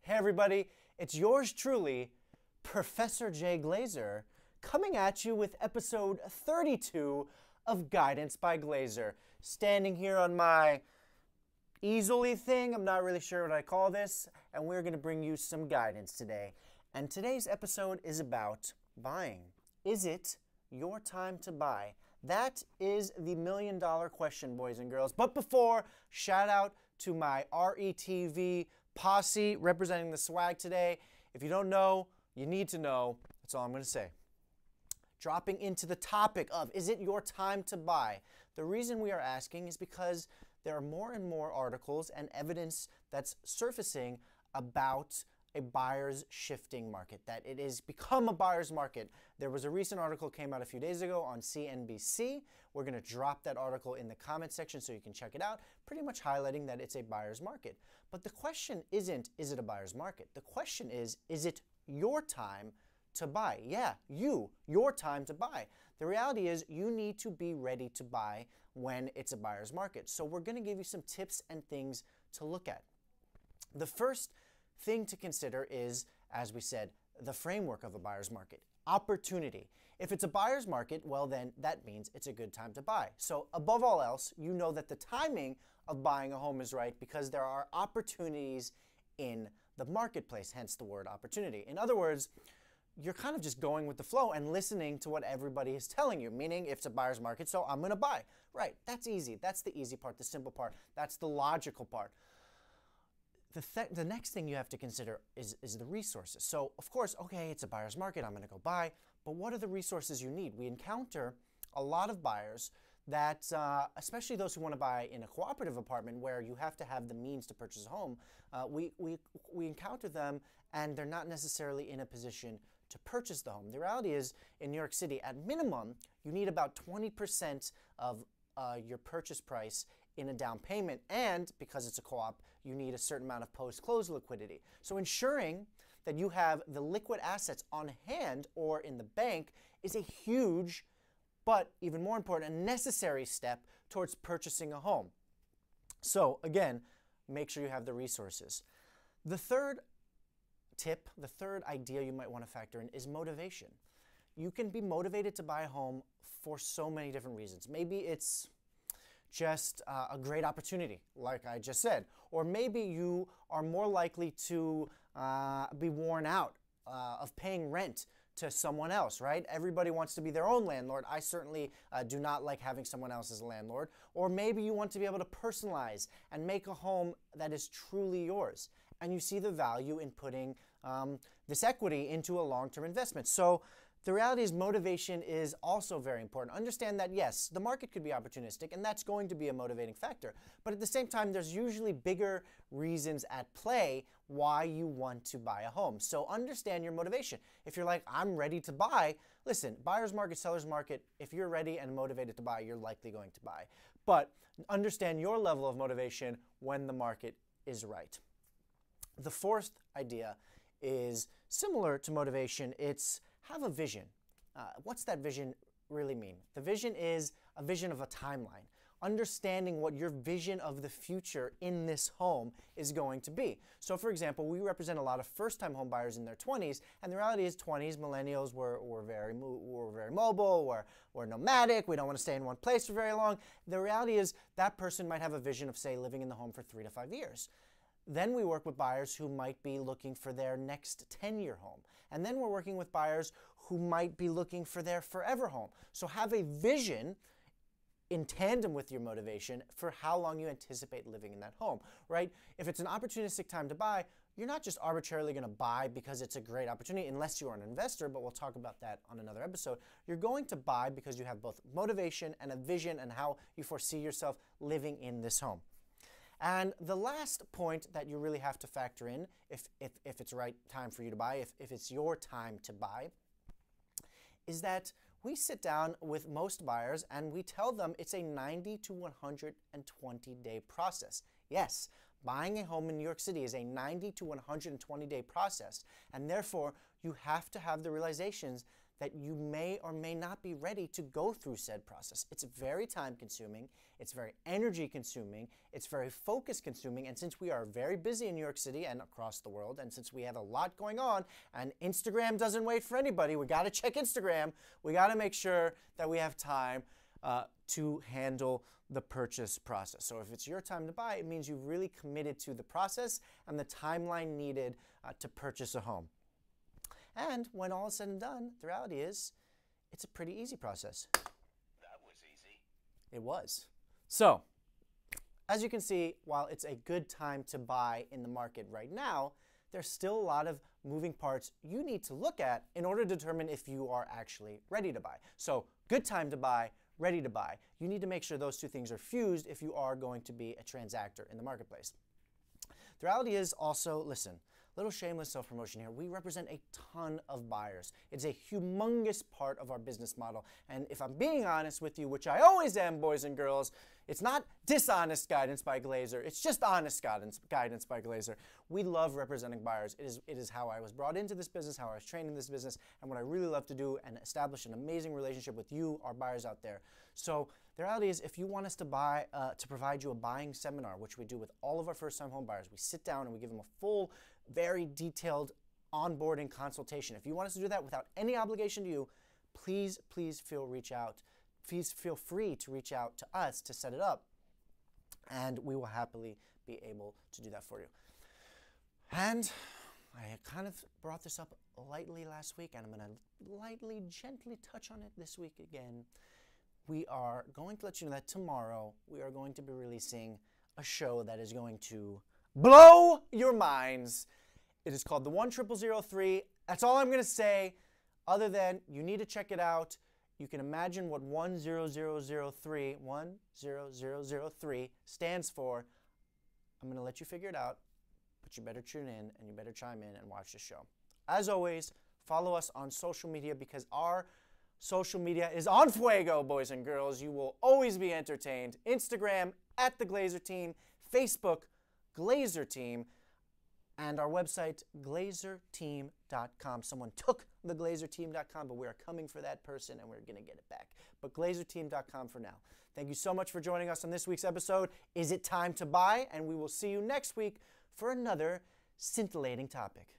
Hey everybody, it's yours truly, Professor J. Glazer, coming at you with episode 32 of Guidance by Glazer. Standing here on my easily thing, I'm not really sure what I call this, and we're going to bring you some guidance today. And today's episode is about buying. Is it your time to buy? That is the million-dollar question, boys and girls. But before, shout out to my RETV posse representing the swag today. If you don't know, you need to know. That's all I'm going to say. Dropping into the topic of, is it your time to buy? The reason we are asking is because there are more and more articles and evidence that's surfacing about a buyer's shifting market, that it has become a buyer's market. There was a recent article came out a few days ago on CNBC. We're going to drop that article in the comment section so you can check it out, pretty much highlighting that it's a buyer's market. But the question isn't, is it a buyer's market? The question is it your time to buy? Yeah, your time to buy. The reality is you need to be ready to buy when it's a buyer's market. So we're going to give you some tips and things to look at. The first thing to consider is, as we said, the framework of a buyer's market. Opportunity. If it's a buyer's market, well then that means it's a good time to buy. So above all else, you know that the timing of buying a home is right because there are opportunities in the marketplace, hence the word opportunity. In other words, you're kind of just going with the flow and listening to what everybody is telling you, meaning if it's a buyer's market, so I'm going to buy. Right, that's easy. That's the easy part, the simple part. That's the logical part. The next thing you have to consider is the resources. So, of course, okay, it's a buyer's market, I'm going to go buy, but what are the resources you need? We encounter a lot of buyers that, especially those who want to buy in a cooperative apartment where you have to have the means to purchase a home, we encounter them and they're not necessarily in a position to purchase the home. The reality is, in New York City, at minimum, you need about 20% of your purchase price in a down payment, and because it's a co-op, you need a certain amount of post-close liquidity. So ensuring that you have the liquid assets on hand or in the bank is a huge, but even more important, a necessary step towards purchasing a home. So again, make sure you have the resources. The third tip, the third idea you might want to factor in is motivation. You can be motivated to buy a home for so many different reasons. Maybe it's just a great opportunity, like I just said. Or maybe you are more likely to be worn out of paying rent to someone else, right? Everybody wants to be their own landlord. I certainly do not like having someone else as a landlord. Or maybe you want to be able to personalize and make a home that is truly yours. And you see the value in putting this equity into a long-term investment. So the reality is motivation is also very important. Understand that, yes, the market could be opportunistic, and that's going to be a motivating factor. But at the same time, there's usually bigger reasons at play why you want to buy a home. So understand your motivation. If you're like, I'm ready to buy, listen, buyer's market, seller's market, if you're ready and motivated to buy, you're likely going to buy. But understand your level of motivation when the market is right. The fourth idea is similar to motivation. It's have a vision. What's that vision really mean? The vision is a vision of a timeline. Understanding what your vision of the future in this home is going to be. So for example, we represent a lot of first-time home buyers in their 20s, and the reality is 20s, millennials were very mobile, we're nomadic, we don't want to stay in one place for very long. The reality is that person might have a vision of, say, living in the home for 3 to 5 years. Then we work with buyers who might be looking for their next 10-year home. And then we're working with buyers who might be looking for their forever home. So have a vision in tandem with your motivation for how long you anticipate living in that home, right? If it's an opportunistic time to buy, you're not just arbitrarily going to buy because it's a great opportunity, unless you are an investor, but we'll talk about that on another episode. You're going to buy because you have both motivation and a vision and how you foresee yourself living in this home. And the last point that you really have to factor in, if it's the right time for you to buy, if it's your time to buy, is that we sit down with most buyers and we tell them it's a 90 to 120-day process. Yes, buying a home in New York City is a 90 to 120-day process, and therefore you have to have the realizations that you may or may not be ready to go through said process. It's very time consuming, it's very energy consuming, it's very focus consuming, and since we are very busy in New York City and across the world, and since we have a lot going on, and Instagram doesn't wait for anybody, we gotta check Instagram, we gotta make sure that we have time to handle the purchase process. So if it's your time to buy, it means you've really committed to the process and the timeline needed to purchase a home. And when all is said and done, the reality is, it's a pretty easy process. That was easy. It was. So, as you can see, while it's a good time to buy in the market right now, there's still a lot of moving parts you need to look at in order to determine if you are actually ready to buy. So, good time to buy, ready to buy. You need to make sure those two things are fused if you are going to be a transactor in the marketplace. The reality is also, listen, little shameless self-promotion here. We represent a ton of buyers. It's a humongous part of our business model. And if I'm being honest with you, which I always am, boys and girls, it's not dishonest guidance by Glazer. It's just honest guidance by Glazer. We love representing buyers. It is how I was brought into this business, how I was trained in this business, and what I really love to do and establish an amazing relationship with you, our buyers out there. So the reality is, if you want us to provide you a buying seminar, which we do with all of our first-time home buyers, we sit down and we give them a full, very detailed onboarding consultation. If you want us to do that without any obligation to you, please feel free to reach out to us to set it up, and we will happily be able to do that for you. And I kind of brought this up lightly last week, and I'm going to lightly, gently touch on it this week again. We are going to let you know that tomorrow we are going to be releasing a show that is going to blow your minds. It is called the 10003. That's all I'm going to say, other than you need to check it out. You can imagine what 10003 stands for. I'm going to let you figure it out, but you better tune in and you better chime in and watch the show. As always, follow us on social media because our social media is on fuego, boys and girls. You will always be entertained. Instagram, @theglazer_team, Facebook, Glazer Team, and our website, glazerteam.com. Someone took the glazerteam.com, but we are coming for that person and we're going to get it back. But glazerteam.com for now. Thank you so much for joining us on this week's episode. Is it time to buy? And we will see you next week for another scintillating topic.